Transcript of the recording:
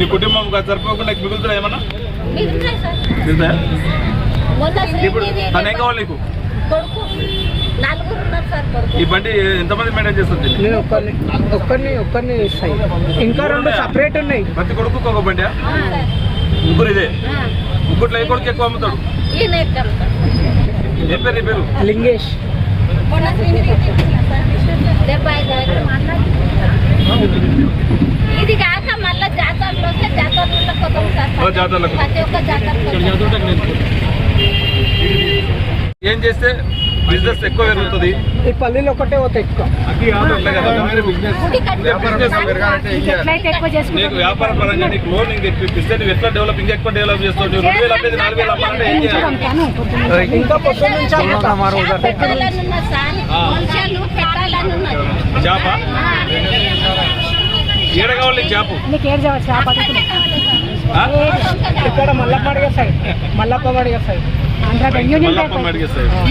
నీ కుటుంబం సరిపోకుండా మిగులుతున్నా ఏమన్నా మిగులుతాయి సార్. మిగులుతాయా? మొన్న ఇప్పుడు తను ఏం కావాలి నీకు? కొడుకు నలుగురు ఉన్నారు సార్. కొడుకు ఈ బండి ఎంతమంది మెయింటైన్ చేస్తుంది? నేను ఒక్కరిని ఇస్తాయి. ఇంకా రెండు సపరేట్ ఉన్నాయి. ప్రతి కొడుకు ఒక బండి? సార్. ముగ్గురు ఇదే. ముగ్గురులో ఏ కొడుకు ఎక్కువ అమ్ముతాడు? ఈయన ఎక్కడ ఏం పేరు నీ పేరు? లింగేష్. మొన్న శ్రీనిధి తెచ్చిన సార్. 75 ఇది కాక మళ్ళీ జాతరలో వస్తే జాతరలో పోతాం సార్. జాతరలకు ప్రతి ఒక్క జాతర ఏం చేస్తే బిజినెస్ ఎక్కువ పెరుగుతుంది? ఈ పల్లీలు ఒకటే పోతాయి ఎక్కువ. నీకు వ్యాపార పరంగా నీకు లోన్ ఇస్తే నువ్వు ఎట్లా డెవలప్ ఇంకా ఎక్కువ డెవలప్ చేస్తావు? 2000 అమ్మేది 4000 అమ్మాలంటే ఏం చేయాలి? ఇంకా పొద్దు నుంచి పెట్టాలని ఉన్నది సార్. మనుషులు పెట్టాలని ఉన్నది. చేప ఏడ కావాలి నీకు చేప? ఇక్కడ మల్లప్ప అడిగేస్తాయి. మల్లప్ప అడిగేస్తాయి.